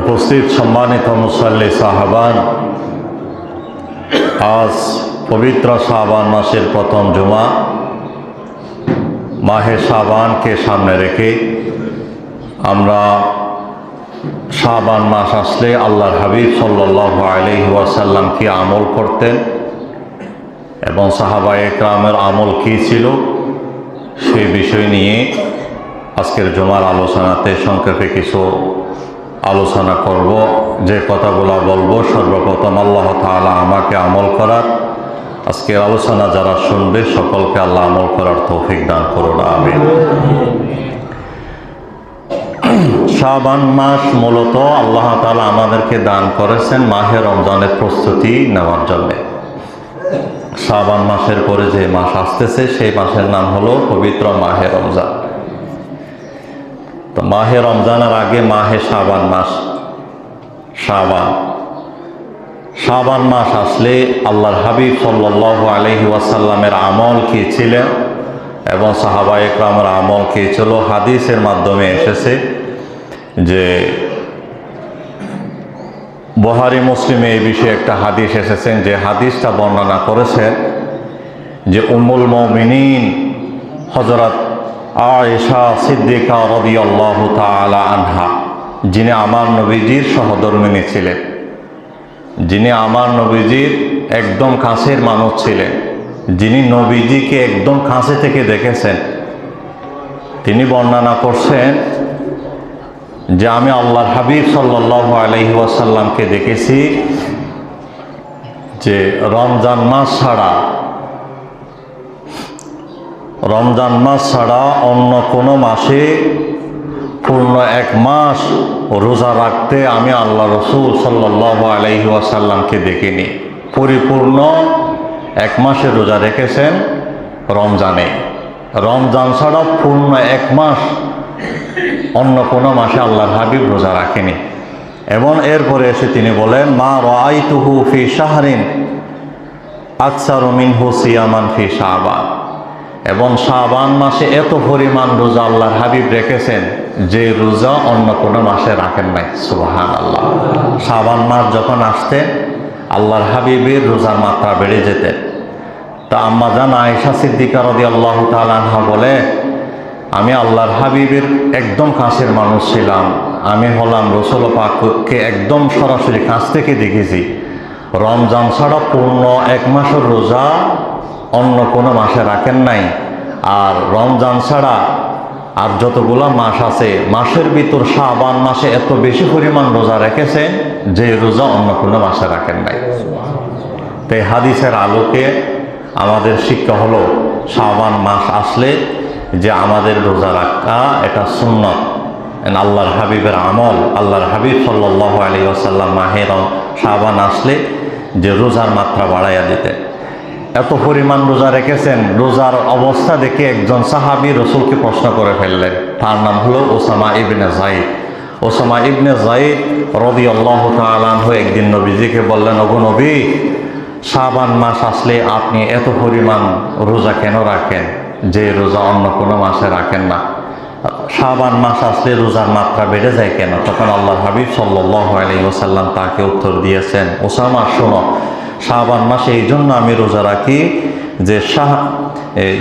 উপস্থিত সম্মানিত মুসল্লি সাহাবান, আজ পবিত্র শাবান মাসের প্রথম জুমা। মাহে শাবানকে সামনে রেখে আমরা শাবান মাস আসলে আল্লাহর হাবিব সাল্লাল্লাহু আলাইহি ওয়াসাল্লাম কি আমল করতেন এবং সাহাবায়ে কেরামের আমল কী ছিল, সেই বিষয় নিয়ে আজকের জুমার আলোচনাতে সংক্ষেপে কিছু আলোচনা করব। যে কথাগুলো বলবো, সর্বপ্রথম আল্লাহ তাআলা আমাকে আমল করার, আজকের আলোচনা যারা শুনবে সকলকে আল্লাহ আমল করার তৌফিক দান করুন, আমিন। শাবান মাস মূলত আল্লাহ তাআলা আমাদেরকে দান করেছেন মাহে রমজানের প্রস্তুতি নেওয়ার জন্য। শাবান মাসের পরে যে মাস আসতেছে সেই মাসের নাম হলো পবিত্র মাহে রমজান। তো মাহে রমজানের আগে মাহে শাবান মাস। শাবান মাস আসলে আল্লাহর হাবিব সাল্লাল্লাহু আলাইহি ওয়াসাল্লামের আমল কি ছিলেন এবং সাহাবায়ে কেরামের আমল কি ছিল, হাদিসের মাধ্যমে এসেছে। যে বুখারী মুসলিমে এই বিষয়ে একটা হাদিস এসেছেন, যে হাদিসটা বর্ণনা করেছেন যে উম্মুল মুমিনিন হযরত আয়েশা সিদ্দিকা রাদিয়াল্লাহু তাআলা আনহা, যিনি আমার নবীজির সহধর্মিণী ছিলেন, যিনি আমার নবীজির একদম কাছের মানুষ ছিলেন, যিনি নবীজিকে একদম কাছে থেকে দেখেছেন, তিনি বর্ণনা করছেন যে আমি আল্লাহর হাবিব সাল্লাল্লাহু আলাইহি ওয়াসাল্লামকে দেখেছি যে রমজান মাস ছাড়া অন্য কোনো মাসে পূর্ণ এক মাস রোজা রাখতে আমি আল্লাহ রসুল সাল্লাল্লাহু আলাইহি ওয়াসাল্লামকে দেখিনি। পরিপূর্ণ এক মাসে রোজা রেখেছেন রমজানে। রমজান ছাড়া পূর্ণ এক মাস অন্য কোনো মাসে আল্লাহর হাবিব রোজা রাখেনি। এবং এরপরে এসে তিনি বলেন, মা রাআইতুহু ফি শাহরিন আকসারু মিনহু সিয়ামান ফি শাবান। এবং শাবান মাসে এত পরিমাণ রোজা আল্লাহর হাবিব রেখেছেন যে রোজা অন্য কোনো মাসে রাখেন নাই। সুবহানাল্লাহ। শাবান মাস যখন আসতেন আল্লাহর হাবিবের রোজার মাত্রা বেড়ে যেতেন। তা আম্মা জান আয়েশা সিদ্দিকা রাদিয়াল্লাহু তাআলা আনহা বলে, আমি আল্লাহর হাবিবের একদম কাছের মানুষ ছিলাম, আমি হলাম রাসূল পাককে একদম সরাসরি কাছ থেকে দেখেছি। রমজান ছাড়া পূর্ণ এক মাসের রোজা অন্য কোনো মাসে রাখেন নাই। আর রমজান ছাড়া আর যতগুলো মাস আছে, মাসের ভিতর শাবান মাসে এত বেশি পরিমাণ রোজা রেখেছেন যে রোজা অন্য কোনো মাসে রাখেন নাই। তো এই হাদিসের আলোকে আমাদের শিক্ষা হলো, শাবান মাস আসলে যে আমাদের রোজা রাখা এটা সুন্নত, আল্লাহর হাবিবের আমল। আল্লাহর হাবিব সাল্লাল্লাহু আলাইহি ওয়াসাল্লাম মাহে শাবান আসলে যে রোজার মাত্রা বাড়াইয়া দিতেন। এত পরিমাণ রোজা রেখেছেন, রোজার অবস্থা দেখে একজন সাহাবী রসুলকে প্রশ্ন করে ফেললেন। তার নাম হলো ওসামা ইবনে যায়েদ। ওসামা ইবনে যায়েদ রাদিয়াল্লাহু তাআলা আনহু একদিন নবীজিকে বললেন, ওগো নবী, শাবান মাস আসলে আপনি এত পরিমাণ রোজা কেন রাখেন যে রোজা অন্য কোনো মাসে রাখেন না? শাবান মাস আসলে রোজার মাত্রা বেড়ে যায় কেন? তখন আল্লাহর হাবিব সাল্লাল্লাহু আলাইহি ওয়াসাল্লাম তাকে উত্তর দিয়েছেন, ওসামা শোনো, শাবান মাসে এই জন্য আমি রোজা রাখি যে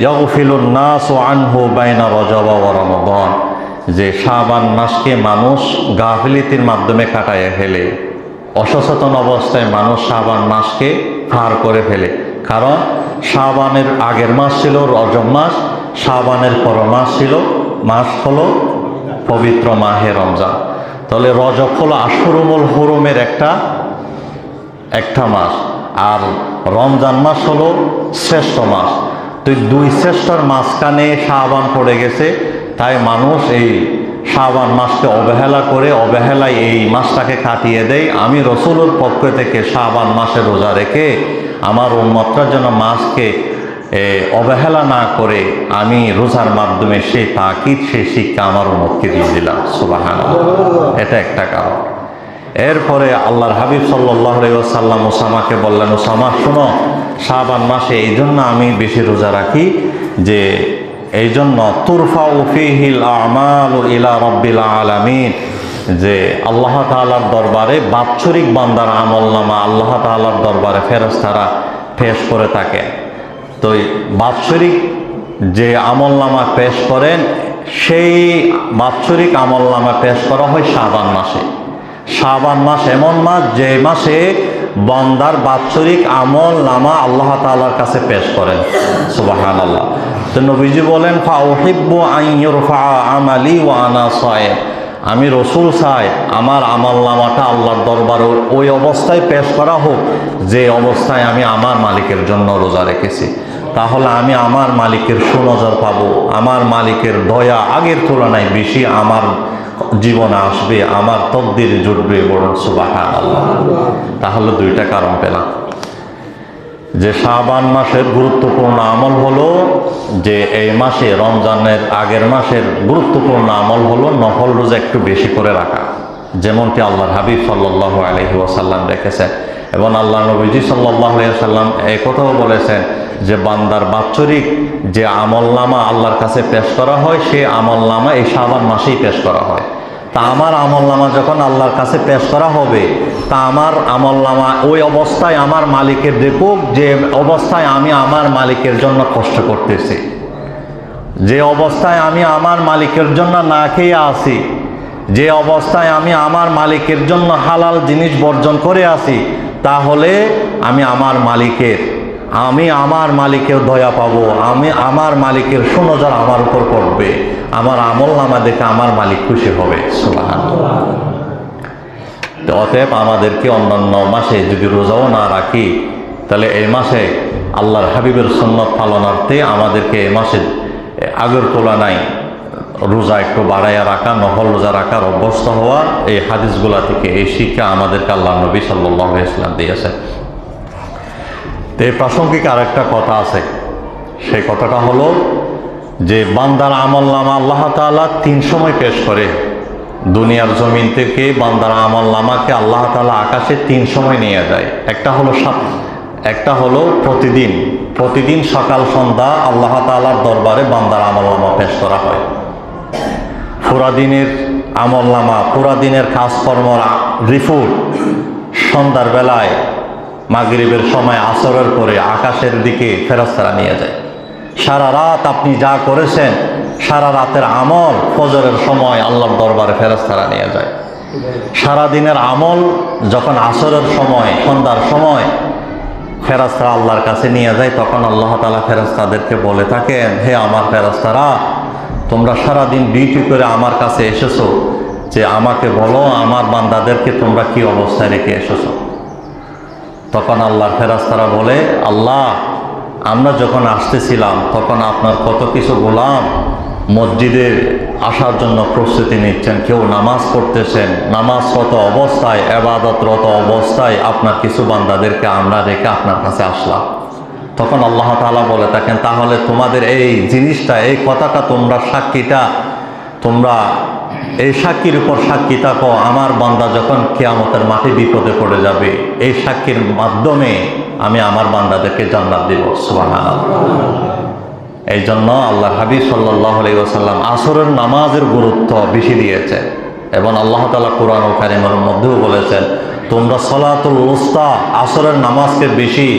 ইয়াগফিলুন নাসু আনহু বাইনা রজব ওয়া রমাদান, যে শাবান মাসকে মানুষ গাফিলতির মাধ্যমে কাটায় ফেলে। অসচেতন অবস্থায় মানুষ শাবান মাসকে পার করে ফেলে। কারণ শাবানের আগের মাস ছিল রজব মাস, শাবানের পর মাস হলো পবিত্র মাহে রমজান। তাহলে রজব হলো আশহুরুল হুরুমের একটা মাস, আর রমজান মাস হলো শ্রেষ্ঠ মাস। তো দুই শ্রেষ্ঠর মাঝখানে শাবান পড়ে গেছে, তাই মানুষ এই শাবান মাসকে অবহেলায় এই মাসটাকে কাটিয়ে দেয়। আমি রসুলের পক্ষ থেকে শাবান মাসে রোজা রেখে আমার উম্মতরা যেন মাসকে অবহেলা না করে আমি রোজার মাধ্যমে সেই তাকিদ, সেই শিক্ষা আমার উম্মতকে দিয়ে দিলাম। সুবহানাল্লাহ। এটা একটা কারণ। এরপরে আল্লাহর হাবিব সাল্লাল্লাহু আলাইহি ওয়াসাল্লাম ওসামাকে বললেন, ওসামা শোনো, শাবান মাসে এই জন্য আমি বেশি রোজা রাখি যে এই জন্য তুরফাউ ফীহিল আমালু ইলা রাব্বিল আলামিন, যে আল্লাহ তাআলার দরবারে বাৎসরিক বান্দার আমলনামা আল্লাহ তাআলার দরবারে ফেরেশতারা পেশ করে থাকে। তো বাৎসরিক যে আমলনামা পেশ করেন, সেই বাৎসরিক আমলনামা পেশ করা হয় শাবান মাসে। শাবান মাস এমন মাস যে মাসে বান্দার বাৎসরিক আমলনামা আল্লাহ তাআলার কাছে পেশ করেন। সুবহানাল্লাহ। তো নবীজি বলেন, ফাউহিব্বু আন ইউরফা আমালি ওয়া আনা সায়েম, আমি রসুল চাই আমার আমলনামাটা আল্লাহর দরবারে ওই অবস্থায় পেশ করা হোক যে অবস্থায় আমি আমার মালিকের জন্য রোজা রেখেছি। তাহলে আমি আমার মালিকের সুনজর পাবো, আমার মালিকের দয়া আগের তুলনায় বেশি আমার জীবনে আসবে, আমার তকদির জুটবে। বলুন সুবহানাল্লাহ। তাহলে দুইটা কারণ পেলাম যে শাবান মাসের গুরুত্বপূর্ণ আমল হলো যে এই মাসে রমজানের আগের মাসের গুরুত্বপূর্ণ আমল হলো নফল রোজা একটু বেশি করে রাখা, যেমনটি আল্লাহর হাবিব সাল্লাল্লাহু আলাইহি ওয়াসাল্লাম রেখেছেন। এবং আল্লাহ নবীজি সাল্লাল্লাহু আলাইহি ওয়াসাল্লাম এই কথাও বলেছেন যে বান্দার বাৎসরিক যে আমলনামা আল্লাহর কাছে পেশ করা হয়, সে আমলনামা এই শাবান মাসেই পেশ করা হয়। তা আমার আমলনামা যখন আল্লাহর কাছে পেশ করা হবে, তা আমার আমলনামা ওই অবস্থায় আমার মালিকের দেখুক যে অবস্থায় আমি আমার মালিকের জন্য কষ্ট করতেছি, যে অবস্থায় আমি আমার মালিকের জন্য না খেয়ে আছি, যে অবস্থায় আমি আমার মালিকের জন্য হালাল জিনিস বর্জন করে আছি, তাহলে আমি আমার মালিকের দয়া পাবো, আমি আমার মালিকের সুনজর আমার উপর পড়বে, আমার আমলনামা দেখে আমার মালিক খুশি হবে। সুবহানাল্লাহ। অতএব আমাদেরকে অন্যান্য মাসে যদি রোজাও না রাখি, তাহলে এই মাসে আল্লাহর হাবিবের সুন্নত পালনার্থে আমাদেরকে এই মাসে আগের তুলনায় রোজা একটু বাড়াইয়া রাখা, নফল রোজা রাখার অভ্যস্ত হওয়া, এই হাদিসগুলা থেকে এই শিক্ষা আমাদেরকে আল্লাহ নবী সাল্লাল্লাহু আলাইহি ওয়াসাল্লাম দিয়েছে। তো এই প্রাসঙ্গিক আরেকটা কথা আছে, সেই কথাটা হলো যে বান্দার আমলনামা আল্লাহ তাআলা 3 সময় পেশ করে। দুনিয়ার জমিন থেকে বান্দার আমলনামাকে আল্লাহ তাআলা আকাশে 3 সময় নিয়ে যায়। একটা হলো প্রতিদিন সকাল সন্ধ্যা আল্লাহ তাআলার দরবারে বান্দার আমলনামা পেশ করা হয়। পুরা দিনের আমলনামা, পুরা দিনের কাজকর্ম রিপোর্ট সন্ধ্যার বেলায় মাগরিবের সময় আসরের পরে আকাশের দিকে ফেরেশতারা নিয়ে যায়। সারা রাত আপনি যা করেছেন, সারা রাতের আমল ফজরের সময় আল্লাহর দরবারে ফেরেশতারা নিয়ে যায়। সারা দিনের আমল যখন আসরের সময়, সন্ধ্যার সময় ফেরেশতারা আল্লাহর কাছে নিয়ে যায়, তখন আল্লাহ তাআলা ফেরেশতাদেরকে বলে থাকেন, হে আমার ফেরেশতারা, তোমরা সারাদিন ডিউটি করে আমার কাছে এসেছো, যে আমাকে বলো আমার বান্দাদেরকে তোমরা কি অবস্থায় রেখে এসেছো। তখন আল্লাহর ফেরেশতারা বলে, আল্লাহ, আমরা যখন আসতেছিলাম তখন আপনার কত কিছু গোলাম মসজিদে আসার জন্য প্রস্তুতি নিচ্ছেন, কেউ নামাজ পড়তেছেন, নামাজরত অবস্থায়, ইবাদতরত অবস্থায় আপনার কিছু বান্দাদেরকে আমরা রেখে আপনার কাছে আসলাম। তখন আল্লাহ তাআলা বলে থাকেন, তাহলে তোমাদের এই জিনিসটা, এই কথাটা তোমরা এই সাক্ষীর উপর সাক্ষী থাকো, আমার বান্দা যখন কিয়ামতের মাঠে বিপদে পড়ে যাবে, এই সাক্ষীর মাধ্যমে আমি আমার বান্দাদেরকে জান্নাত দেব। সুবহানাল্লাহ। এই জন্য আল্লাহর হাবিব সাল্লাল্লাহু আলাইহি ওয়াসাল্লাম আসরের নামাজের গুরুত্ব বেশি দিয়েছেন। এবং আল্লাহ তাআলা কোরআনুল কারীমের মধ্যেও বলেছেন, তোমরা সলাতুল উস্তা, আসরের নামাজকে বেশি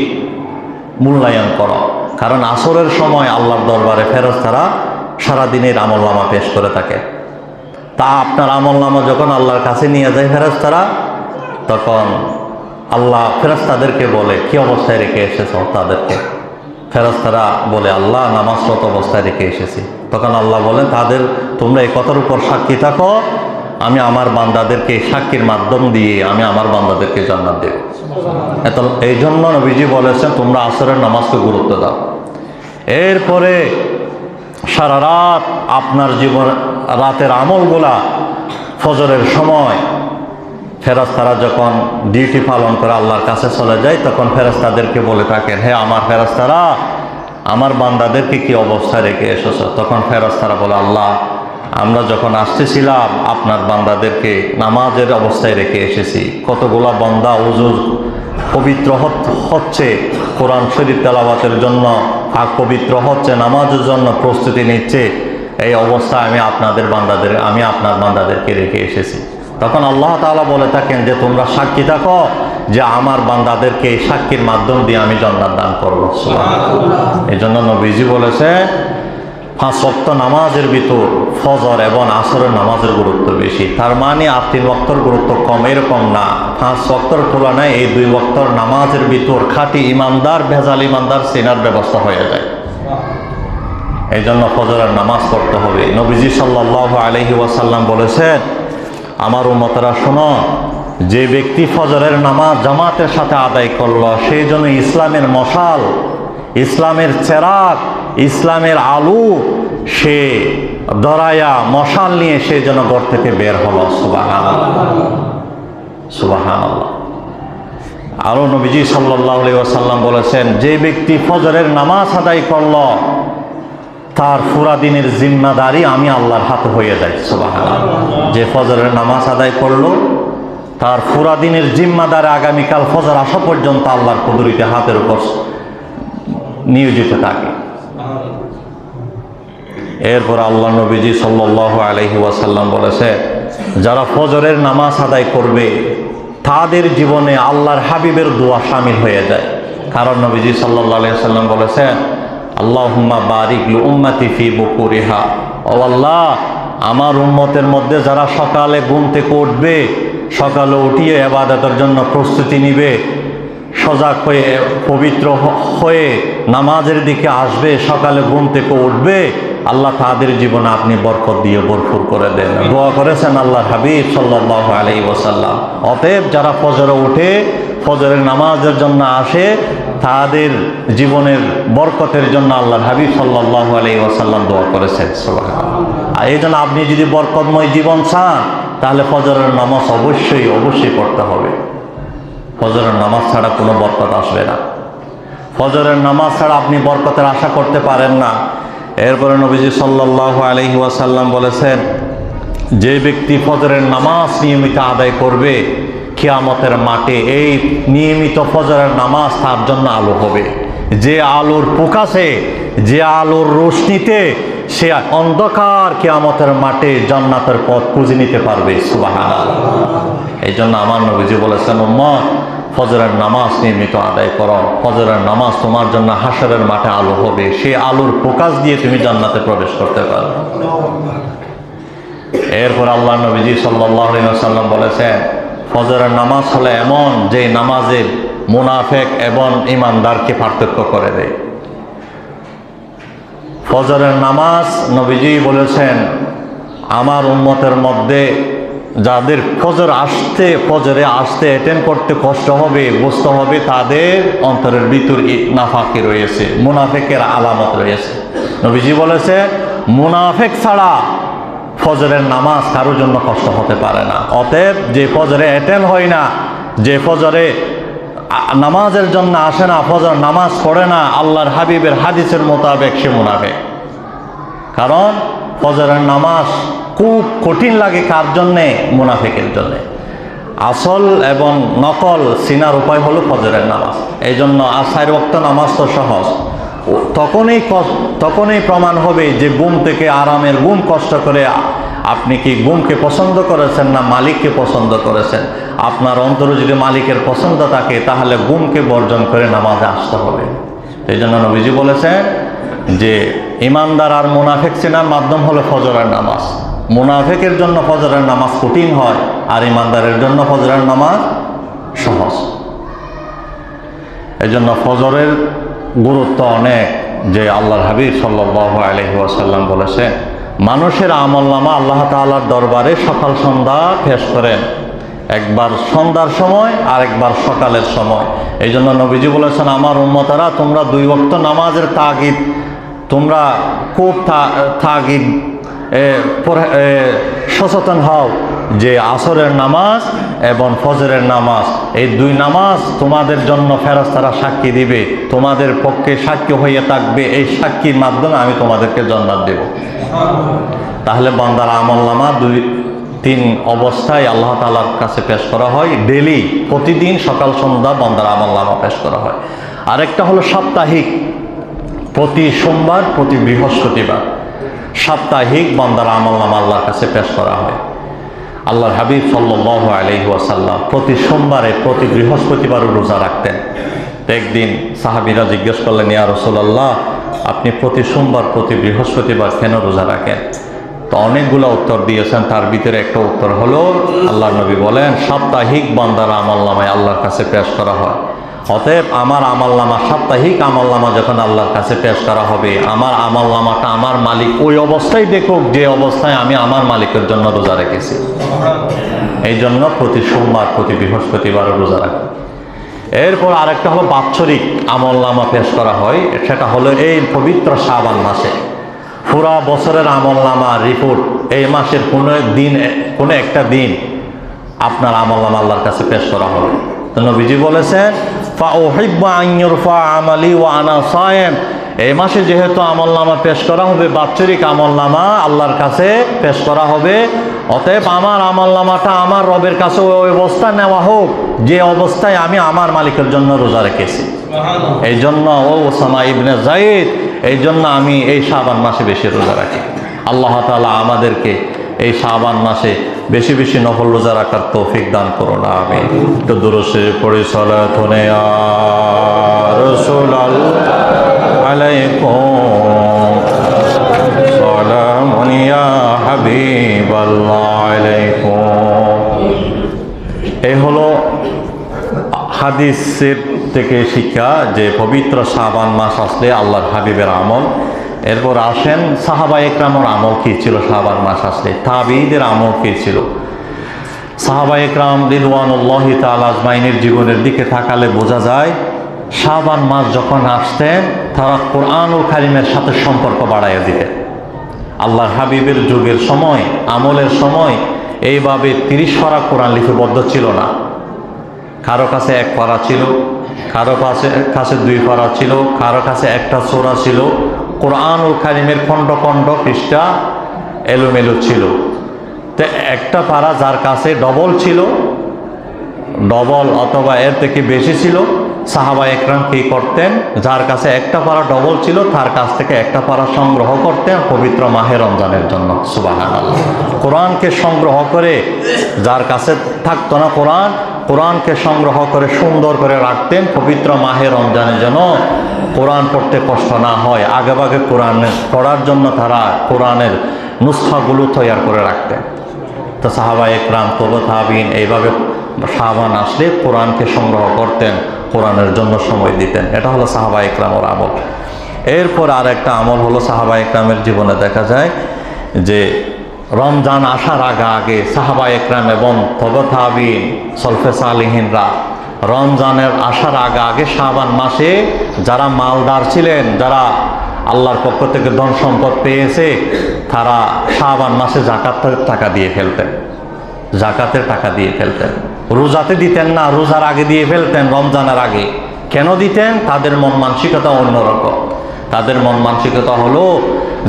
মূল্যায়ন করো, কারণ আসরের সময় আল্লাহর দরবারে ফেরেশতারা সারাদিনের আমলনামা পেশ করে থাকে। তা আপনার আমলনামা যখন আল্লাহর কাছে নিয়ে যায় ফেরেশতারা, তখন আল্লাহ ফেরেশতাদেরকে বলে, কি অবস্থায় রেখে এসেছো তাদেরকে? ফেরেশতারা বলে, আল্লাহ, নামাজরত অবস্থায় রেখে এসেছি। তখন আল্লাহ বলেন, তোমরা এই কথার উপর সাক্ষী থাকো, আমি আমার বান্দাদেরকে সাক্ষীর মাধ্যম দিয়ে আমি আমার বান্দাদেরকে জান্নাত দেব। এই জন্য নবীজি বলেছেন, তোমরা আসরের নামাজকে গুরুত্ব দাও। এরপরে সারা রাত আপনার জীবন, রাতের আমলগুলা ফজরের সময় ফেরেশতারা যখন ডিউটি পালন করে আল্লাহর কাছে চলে যায়, তখন ফেরেশতাদেরকে বলে থাকেন, হে আমার ফেরেশতারা, আমার বান্দাদেরকে কি অবস্থায় রেখে এসেছ? তখন ফেরেশতারা বলে, আল্লাহ, আমরা যখন আসতেছিলাম আপনার বান্দাদেরকে নামাজের অবস্থায় রেখে এসেছি। কতগুলা বান্দা উজুর পবিত্র হচ্ছে, কোরআন শরীফ তেলাওয়াতের জন্য পবিত্র হচ্ছে, নামাজের জন্য প্রস্তুতি নিচ্ছে, এই অবস্থায় আমি আপনার বান্দাদেরকে রেখে এসেছি। তখন আল্লাহ তাআলা বলে থাকেন যে তোমরা সাক্ষী থাকো যে আমার বান্দাদেরকে এই সাক্ষীর মাধ্যম দিয়ে আমি জান্নাত দান করব। সুবহানাল্লাহ। এই জন্য নবীজি বলেছে 5 ওয়াক্ত নামাজের ভিতর ফজর এবং আসরের নামাজের গুরুত্ব বেশি। তার মানে আর 3 ওয়াক্তর গুরুত্ব কম, এরকম না। 5 ওয়াক্তর তুলনায় এই 2 ওয়াক্তর নামাজের ভিতর খাঁটি ইমানদার ভেজাল ইমানদার চেনার ব্যবস্থা হয়ে যায়। এই জন্য ফজরের নামাজ পড়তে হবে। নবীজি সাল্লাল্লাহু আলাইহি ওয়াসাল্লাম বলেছেন, আমার উম্মতরা শোনো, যে ব্যক্তি ফজরের নামাজ জামাতের সাথে আদায় করলো সেই জন্য ইসলামের মশাল, ইসলামের চেরাগ, ইসলামের আলো সে দরায়া মশাল নিয়ে সে যেন ঘর থেকে বের হলো। সুবহানাল্লাহ, সুবহানাল্লাহ। আরো নবীজি সাল্লাল্লাহু আলাইহি ওয়াসাল্লাম বলেছেন, যে ব্যক্তি ফজরের নামাজ আদায় করলো তার পুরা দিনের জিম্মাদারি আমি আল্লাহর হাতে হয়ে যায়। সুবহানাল্লাহ। যে ফজরের নামাজ আদায় করলো তার পুরা দিনের জিম্মাদারি আগামীকাল ফজর আসা পর্যন্ত আল্লাহর কুদরতি হাতের উপর নিয়োজিত থাকে। এরপর আল্লাহ নবীজি সাল্লাল্লাহু আলাইহি ওয়াসাল্লাম বলেছে, যারা ফজরের নামাজ আদায় করবে তাদের জীবনে আল্লাহর হাবিবের দোয়া শামিল হয়ে যায়। কারণ নবীজি সাল্লাল্লাহু আলাইহি ওয়াসাল্লাম বলেছেন, আল্লাহুম্মা বারিক লি উম্মতি ফি বুকুরিহা, ও আল্লাহ আমার উম্মতের মধ্যে যারা সকালে ঘুম থেকে উঠবে, সকালে উঠিয়ে ইবাদতের জন্য প্রস্তুতি নিবে, সজাগ হয়ে পবিত্র হয়ে নামাজের দিকে আসবে, সকালে ঘুম থেকে উঠবে, আল্লাহ তাদের জীবনে আপনি বরকত দিয়ে ভরপুর করে দেন। দোয়া করেছেন আল্লাহর হাবিব সাল্লাল্লাহু আলাইহি ওয়াসাল্লাম। অতএব যারা ফজরে উঠে ফজরের নামাজের জন্য আসে তাদের জীবনের বরকতের জন্য আল্লাহর হাবিব সাল্লাল্লাহু আলাইহি ওয়াসাল্লাম দোয়া করেছেন। সুবহানাল্লাহ। আর এই জন্য আপনি যদি বরকতময় জীবন চান তাহলে ফজরের নামাজ অবশ্যই পড়তে হবে। ফজরের নামাজ ছাড়া কোনো বরকত আসবে না। ফজরের নামাজ ছাড়া আপনি বরকতের আশা করতে পারেন না। এরপরে নবীজি সাল্লাল্লাহু আলাইহি ওয়াসাল্লাম বলেছেন, যে ব্যক্তি ফজরের নামাজ নিয়মিত আদায় করবে কিয়ামতের মাঠে এই নিয়মিত ফজরের নামাজ তার জন্য আলো হবে। যে আলোর প্রকাশে, যে আলোর রোশনিতে সে অন্ধকার কিয়ামতের মাঠে জান্নাতের পথ খুঁজে নিতে পারবে। সুবহানাল্লাহ। এই জন্য আমার নবীজি বলেছেন, উম্মত ফজরের নামাজ নিয়মিত আদায় করো। ফজরের নামাজ তোমার জন্য হাশরের মাঠে আলো হবে, সেই আলোর প্রকাশ দিয়ে তুমি জান্নাতে প্রবেশ করতে পারবে। এরপর আল্লাহ নবীজি সাল্লাল্লাহু আলাইহি ওয়াসাল্লাম বলেছেন, ফজরের নামাজ হলো এমন যে নামাজে মুনাফিক এবং ইমানদারকে পার্থক্য করে দেয়। ফজরের নামাজ নবীজি বলেছেন, আমার উম্মতের মধ্যে যাদের ফজরে আসতে অ্যাটেন্ড করতে কষ্ট হবে, বুঝতে হবে তাদের অন্তরের ভিতর নাফাকি রয়েছে, মুনাফিকের আলামত রয়েছে। নবীজি বলেছে, মুনাফিক ছাড়া ফজরের নামাজ কারোর জন্য কষ্ট হতে পারে না। অতএব যে ফজরে অ্যাটেন্ড হয় না, যে ফজরে নামাজের জন্য আসে না, ফজর নামাজ পড়ে না, আল্লাহর হাবিবের হাদিসের মোতাবেক সে মুনাফিক। কারণ ফজরের নামাজ খুব কঠিন লাগে কার জন্যে? মুনাফিকের জন্যে। আসল এবং নকল চিনার উপায় হলো ফজরের নামাজ। এই জন্য আর 4 ওয়াক্ত নামাজ তো সহজ। তখনই প্রমাণ হবে যে ঘুম থেকে আরামের ঘুম কষ্ট করে আপনি কি ঘুমকে পছন্দ করেছেন না মালিককে পছন্দ করেছেন। আপনার অন্তরে যদি মালিকের পছন্দ থাকে তাহলে ঘুমকে বর্জন করে নামাজে আসতে হবে। এই জন্য নবীজি বলেছেন যে ইমানদার আর মুনাফিক চেনার মাধ্যম হলো ফজরের নামাজ। মুনাফিকের জন্য ফজরের নামাজ কঠিন হয়, আর ইমানদারের জন্য ফজরের নামাজ সহজ। এই জন্য ফজরের গুরুত্ব অনেক, যে আল্লাহর হাবিব সাল্লাল্লাহু আলাইহি ওয়াসাল্লাম বলেছেন, মানুষের আমলনামা আল্লাহ তাআলার দরবারে সকাল সন্ধ্যা পেশ করেন, একবার সন্ধ্যার সময় আর একবার সকালের সময়। এই জন্য নবীজি বলেছেন, আমার উম্মতেরা তোমরা 2 ওয়াক্ত নামাজের তাগিদ তোমরা খুব তাগিদ সচেতন হও যে আসরের নামাজ এবং ফজরের নামাজ, এই 2 নামাজ তোমাদের জন্য ফেরেশতারা সাক্ষী দিবে, তোমাদের পক্ষে সাক্ষী হয়ে থাকবে। এই সাক্ষীর মাধ্যমে আমি তোমাদেরকে জান্নাত দেব। তাহলে বান্দার আমলনামা 2-3 অবস্থায় আল্লাহ তাআলার কাছে পেশ করা হয়। ডেলি, প্রতিদিন সকাল সন্ধ্যা বান্দার আমলনামা পেশ করা হয়। আরেকটা হলো সাপ্তাহিক, প্রতি সোমবার প্রতি বৃহস্পতিবার সাপ্তাহিক বান্দার আমলনামা আল্লাহর কাছে পেশ করা হয়। আল্লাহর হাবিব সাল্লাল্লাহু আলাইহি ওয়াসাল্লাম প্রতি সোমবারে প্রতি বৃহস্পতিবারও রোজা রাখতেন। একদিন সাহাবীরা জিজ্ঞেস করলেন, ইয়া রাসূলুল্লাহ, আপনি প্রতি সোমবার প্রতি বৃহস্পতিবার কেন রোজা রাখেন? তো অনেকগুলো উত্তর দিয়েছেন। তার ভিতরে একটা উত্তর হলো, আল্লাহর নবী বলেন, সাপ্তাহিক বান্দার আমলনামায় আল্লাহর কাছে পেশ করা হয়। অতএব আমার আমলনামা, সাপ্তাহিক আমলনামা যখন আল্লাহর কাছে পেশ করা হবে, আমার আমলনামাটা আমার মালিক ওই অবস্থায় দেখুক যে অবস্থায় আমি আমার মালিকের জন্য রোজা রেখেছি। এই জন্য প্রতি সোমবার প্রতি বৃহস্পতিবার রোজা রাখি। এরপর আরেকটা হলো বাৎসরিক আমলনামা পেশ করা হয়। সেটা হলো এই পবিত্র শাবান মাসে পুরা বছরের আমলনামা রিপোর্ট এই মাসের কোনো একটা দিন আপনার আমলনামা আল্লাহর কাছে পেশ করা হবে। তো নবীজি বলেছেন, ফাউহিব্বু আন ইউরফা আমালি ওয়া আনা সায়েম। এই মাসে যেহেতু আমলনামা পেশ করা হবে, বাৎসরিক আমলনামা আল্লাহর কাছে পেশ করা হবে, অতএব আমার আমলনামাটা আমার রবের কাছে ওই অবস্থা নেওয়া হোক যে অবস্থায় আমি আমার মালিকের জন্য রোজা রেখেছি। এই জন্য ওসামা ইবনে যায়েদ, এই জন্য আমি এই শাবান মাসে বেশি রোজা রাখি। আল্লাহ তাআলা আমাদেরকে এই শাবান মাসে বেশি বেশি নফল রোজা রাখার তৌফিক দান করুন, আমিন। তো দুরূদ শরীফ পড়ি, সালাতুন ইয়া রাসূলুল্লাহ আলাইকুম, সালামুন ইয়া হাবিবাল্লাহ আলাইকুম। এই হলো হাদিসের থেকে শিক্ষা যে পবিত্র শাবান মাস আসলে আল্লাহর হাবিবের আমল। এরপর আসেন সাহাবা একরামের আমল কী ছিল শাবান মাস আসলে, তাবিঈদের আমল কী ছিল। সাহাবা একরাম রিদওয়ানুল্লাহি তাআলা আজমাইনের জীবনের দিকে তাকালে বোঝা যায়, শাবান মাস যখন আসতেন তারা কোরআনুল কারীমের সাথে সম্পর্ক বাড়াইয়া দিতেন। আল্লাহর হাবিবের যুগের সময়, আমলের সময় এইভাবে 30 পারা কোরআন লিপিবদ্ধ ছিল না। কারো কাছে 1 পারা ছিল, কারো কাছে 2 পারা ছিল, কারো কাছে একটা সূরা ছিল। কোরআনুল কারীমের খণ্ড খণ্ড পৃষ্ঠা এলোমেলো ছিল। তো একটা পারা যার কাছে ডবল ছিল, ডবল অথবা এর থেকে বেশি ছিল, সাহাবা একরাম কি করতেন, যার কাছে একটা পারা ডবল ছিল তার কাছ থেকে একটা পারা সংগ্রহ করতেন পবিত্র মাহে রমজানের জন্য। সুবহানাল্লাহ। কোরআনকে সংগ্রহ করে, যার কাছে থাকতো না কোরআনকে সংগ্রহ করে সুন্দর করে রাখতেন পবিত্র মাহে রমজানের জন্য, কোরআন পড়তে কষ্ট না হয়। আগেভাগে কোরআন পড়ার জন্য তারা কোরআনের নুসখাগুলো তৈরি করে রাখতেন। তো সাহাবা একরাম, তাবিঈন এইভাবে শাবান আসলে কোরআনকে সংগ্রহ করতেন, কোরআনের জন্য সময় দিতেন। এটা হলো সাহাবা একরামের আমল। এরপর আর একটা আমল হলো সাহাবা একরামের জীবনে দেখা যায় যে রমজান আসার আগে সাহাবা একরাম এবং তাবিঈন, সলফে সালিহিনরা রমজানের আসার আগে শাবান মাসে যারা মালদার ছিলেন, যারা আল্লাহর পক্ষ থেকে ধন সম্পদ পেয়েছে, তারা শাবান মাসে জাকাতের টাকা দিয়ে ফেলতেন। রোজাতে দিতেন না, রোজার আগে দিয়ে ফেলতেন, রমজানের আগে। কেন দিতেন? তাদের মন মানসিকতা অন্যরকম। তাদের মন মানসিকতা হলো,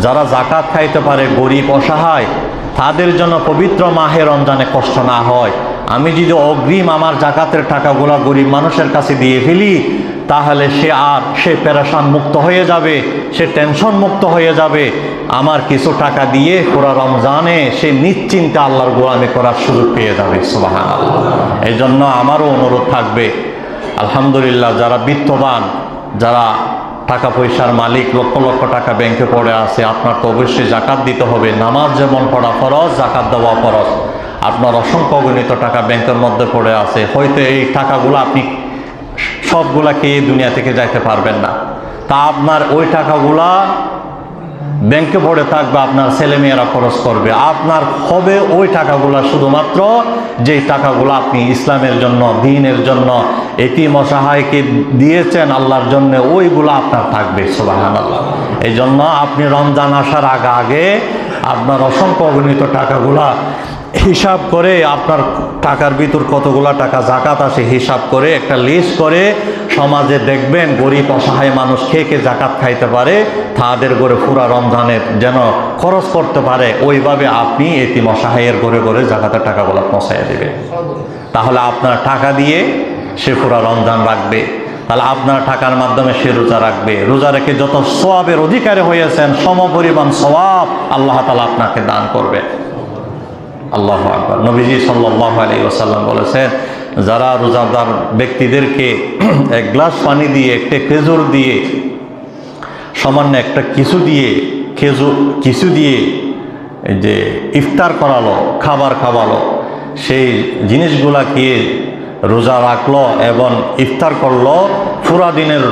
যারা জাকাত খাইতে পারে, গরিব অসহায়, তাদের জন্য পবিত্র মাহে রমজানে কষ্ট না হয়। আমি যদি অগ্রিম আমার জাকাতের টাকাগুলো গরিব মানুষের কাছে দিয়ে ফেলি, তাহলে সে পেরেশান মুক্ত হয়ে যাবে, সে টেনশন মুক্ত হয়ে যাবে। আমার কিছু টাকা দিয়ে পুরা রমজানে সে নিশ্চিন্তে আল্লাহর গোলামি করার সুযোগ পেয়ে যাবে। সুবহানাল্লাহ। এই জন্য আমারও অনুরোধ থাকবে, আলহামদুলিল্লাহ, যারা বিত্তবান, যারা টাকা পয়সার মালিক, লক্ষ লক্ষ টাকা ব্যাংকে পড়ে আছে, আপনার তো অবশ্যই জাকাত দিতে হবে। নামাজ যেমন পড়া ফরজ, জাকাত দেওয়া ফরজ। আপনার অসংখ্য অগণিত টাকা ব্যাংকের মধ্যে পড়ে আছে, হয়তো এই টাকাগুলো আপনি সবগুলা খেয়ে দুনিয়া থেকে যাইতে পারবেন না। তা আপনার ওই টাকাগুলা ব্যাংকে পড়ে থাকবে, আপনার ছেলেমেয়েরা খরচ করবে। আপনার হবে ওই টাকাগুলা শুধুমাত্র যেই টাকাগুলো আপনি ইসলামের জন্য, দ্বীনের জন্য, এতিম অসহায়কে দিয়েছেন আল্লাহর জন্য, ওইগুলো আপনার থাকবে। সুবহানাল্লাহ। এই জন্য আপনি রমজান আসার আগে আপনার অসংখ্য অগণিত টাকাগুলা হিসাব করে, আপনার টাকার ভিতর কতগুলা টাকা জাকাত আসে হিসাব করে একটা লিস্ট করে সমাজে দেখবেন, গরিব অসহায় মানুষ খেয়ে জাকাত খাইতে পারে, তাদের ঘরে পুরা রমজানের যেন খরচ করতে পারে, ওইভাবে আপনি এতিম অসহায়ের ঘরে ঘরে জাকাতের টাকাগুলো পৌঁছাইয়া দেবেন। তাহলে আপনার টাকা দিয়ে সে পুরা রমজান রাখবে, তাহলে আপনার টাকার মাধ্যমে সে রোজা রাখবে। রোজা রেখে যত সওয়াবের অধিকারী হয়েছেন, সমপরিমাণ সওয়াব আল্লাহ তাআলা আপনাকে দান করবে। আল্লাহু আকবার। নবীজি সাল্লাল্লাহু আলাইহি ওয়াসাল্লাম বলেছেন, যারা রোজাদার ব্যক্তিদেরকে এক গ্লাস পানি দিয়ে, একটা খেজুর দিয়ে, সামান্য একটা কিছু দিয়ে যে ইফতার করালো, খাবার খাওয়ালো, সেই জিনিসগুলা কি রোজা রাখলো এবং ইফতার করলো, পুরা দিনের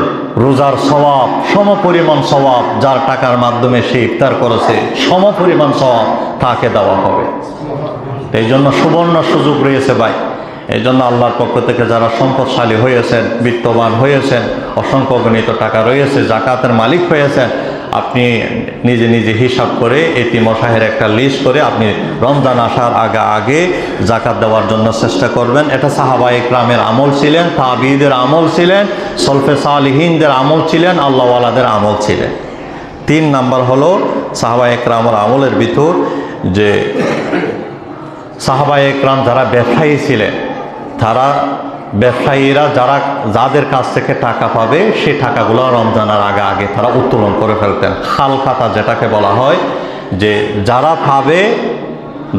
রোজার সওয়াব, সমপরিমাণ সওয়াব, যার টাকার মাধ্যমে সে ইফতার করেছে সমপরিমাণ সওয়াব তাকে দেওয়া হবে। এই জন্য সুবর্ণ সুযোগ রয়েছে ভাই। এই জন্য আল্লাহর পক্ষ থেকে যারা সম্পদশালী হয়েছেন, বিত্তবান হয়েছেন, অসংখ্য গণিত টাকা রয়েছে, জাকাতের মালিক হয়েছেন, আপনি নিজে নিজে হিসাব করে এটি মশাহের একটা লিস্ট করে আপনি রমজান আসার আগে জাকাত দেওয়ার জন্য চেষ্টা করবেন। এটা সাহাবায়ে কেরামের আমল ছিলেন, তাবিঈদের আমল ছিলেন, সলফে সালিহিনদের আমল ছিলেন, আল্লাহওয়ালাদের আমল ছিলেন। 3 নাম্বার হলো সাহাবায়ে কেরামের আমলের ভিতর যে সাহাবায়ে কেরাম যারা ব্যবসায়ী ছিলেন, তারা ব্যবসায়ীরা যাদের কাছ থেকে টাকা পাবে সেই টাকাগুলো রমজানের আগে তারা উত্তোলন করে ফেলতেন। খাল খাতা যেটাকে বলা হয়, যে যারা পাবে,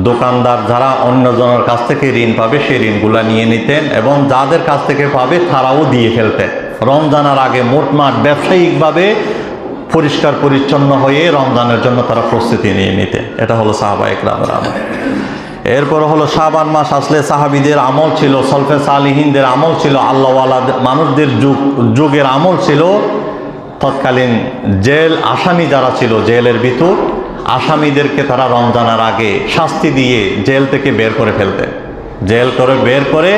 দোকানদার যারা অন্যজনের কাছ থেকে ঋণ পাবে সেই ঋণগুলো নিয়ে নিতেন এবং যাদের কাছ থেকে পাবে তারাও দিয়ে ফেলতেন। রমজানের আগে মোটমাট ব্যবসায়িকভাবে পরিষ্কার পরিচ্ছন্ন হয়ে রমজানের জন্য তারা প্রস্তুতি নিয়ে নিতেন। এটা হলো সাহাবায়ে কেরামের আমল। এরপর হলো শাবান মাস আসলে সাহাবীদের আমল ছিল, সলফে সালিহিনদের আমল ছিল, আল্লাহওয়ালা মানুষদের যুগের আমল ছিল। তৎকালীন জেল আসামি যারা ছিল, জেলের ভিতর আসামিদেরকে তারা রমজানের আগে শাস্তি দিয়ে জেল থেকে বের করে ফেলতেন। জেল করে বের করে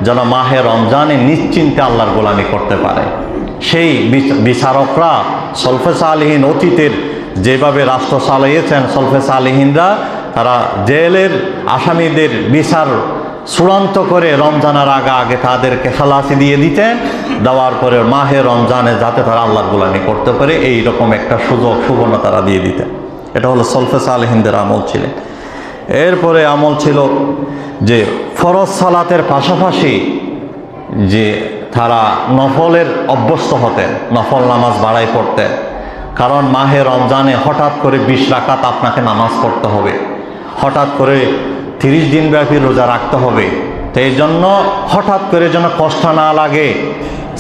যেন মাহে রমজানে নিশ্চিন্তে আল্লাহর গোলামি করতে পারে। সেই বিচারকরা সলফে সালিহিন অতীতের যেভাবে রাষ্ট্র চালিয়েছেন, সলফে সালিহিনরা তারা জেলের আসামিদের বিচার চূড়ান্ত করে রমজানের আগে তাদেরকে খালাসি দিয়ে দিতেন। দেওয়ার পরে মাহে রমজানে যাতে তারা আল্লাহর গোলামি করতে পারে এই রকম একটা সুবর্ণ তারা দিয়ে দিতেন। এটা হলো সলফে সালেহিনদের আমল ছিলেন। এরপরে আমল ছিল যে ফরজ সালাতের পাশাপাশি যে তারা নফলের অভ্যস্ত হতেন, নফল নামাজ বাড়াই পড়তেন। কারণ মাহে রমজানে হঠাৎ করে 20 রাকাত আপনাকে নামাজ পড়তে হবে, হঠাৎ করে 30 দিন ব্যাপী রোজা রাখতে হবে। তো এই জন্য হঠাৎ করে যেন কষ্ট না লাগে,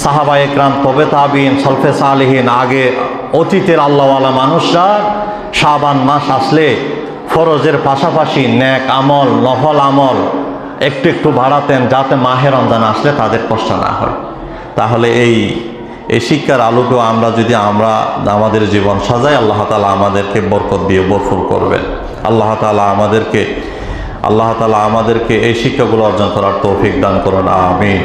সাহাবায়ে কেরাম, তবে তাবিঈন, সলফে সালেহিন, আগে অতীতের আল্লাহওয়ালা মানুষরা শাবান মাস আসলে ফরজের পাশাপাশি নেক আমল, নফল আমল একটু বাড়াতেন, যাতে মাহে রমজান আসলে তাদের কষ্ট না হয়। তাহলে এই শিক্ষার আলোকেও আমরা আমাদের জীবন সাজাই, আল্লাহ তাআলা আমাদেরকে বরকত দিয়ে ভরপুর করবেন। আল্লাহ তাআলা আমাদেরকে এই শিক্ষাগুলো অর্জন করার তৌফিক দান করুন, আমিন।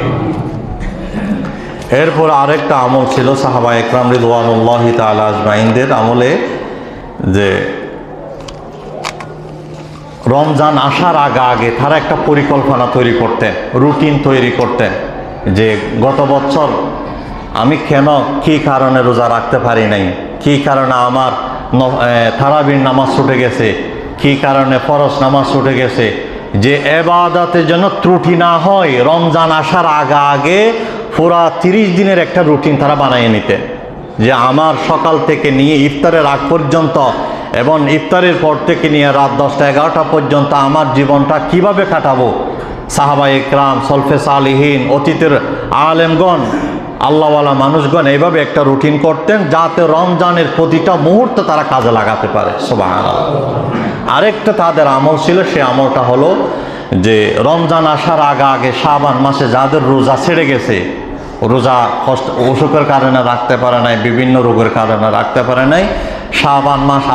এরপর আরেকটা আমল ছিল সাহাবায়ে কেরাম রিদওয়ানুল্লাহি তাআলা আজমাইনদের আমলে, যে রমজান আসার আগে তারা একটা পরিকল্পনা তৈরি করতেন, রুটিন তৈরি করতেন, যে গত বছর আমি কী কারণে রোজা রাখতে পারি নাই, কী কারণে আমার তারাবির নামাজ ছুটে গেছে, কী কারণে ফরজ নামাজ ছুটে গেছে, যে ইবাদতে যেন ত্রুটি না হয়। রমজান আসার আগে পুরা 30 দিনের একটা রুটিন তারা বানিয়ে নিতেন, যে আমার সকাল থেকে নিয়ে ইফতারের আগ পর্যন্ত এবং ইফতারের পর থেকে নিয়ে রাত 10টা-11টা পর্যন্ত আমার জীবনটা কিভাবে কাটাবো। সাহাবায়ে কেরাম, সলফে সালিহিন, অতীতের আলেমগণ, আল্লাহওয়ালা মানুষগণ এইভাবে একটা রুটিন করতেন, যাতে রমজানের প্রতিটা মুহূর্ত তারা কাজে লাগাতে পারে। সুবহানাল্লাহ। আরেকটা তাদের আমল ছিল, সে আমলটা হলো যে রমজান আসার আগে শাবান মাসে যাদের রোজা ছেড়ে গেছে, রোজা অসুখের কারণে রাখতে পারে নাই, বিভিন্ন রোগের কারণে রাখতে পারে নাই, শাবান মাস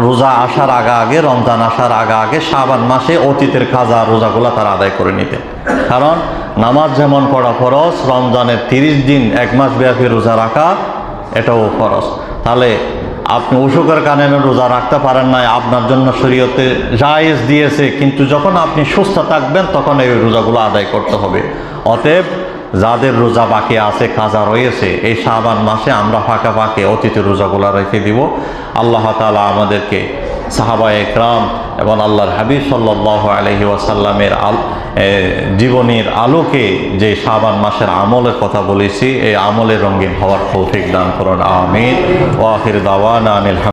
রোজা আসার আগে, রমজান আসার আগে শাবান মাসে অতীতের কাজা রোজাগুলো তারা আদায় করে নিতেন। কারণ নামাজ যেমন পড়া ফরজ, রমজানের 30 দিন 1 মাস ব্যাপী রোজা রাখা এটাও ফরজ। তাহলে আপনি অসুখের কারণে রোজা রাখতে পারেন না, আপনার জন্য শরীয়তে জায়েজ দিয়েছে, কিন্তু যখন আপনি সুস্থ থাকবেন তখন এই রোজাগুলো আদায় করতে হবে। অতএব যাদের রোজা বাকি আছে, কাজা রয়েছে, এই শাবান মাসে আমরা ফাঁকে অতীতের রোজাগুলো রেখে দিব। আল্লাহ তাআলা আমাদেরকে সাহাবায়ে কেরাম এবং আল্লাহর হাবিব সাল্লাল্লাহু আলাইহি ওয়াসাল্লামের জীবনের আলোকে যে শাবান মাসের আমলের কথা বলেছি, এই আমলের রঙিন হওয়ার তৌফিক দান করুন, আমিন। ওয়া আখির দাওয়ানা আনিল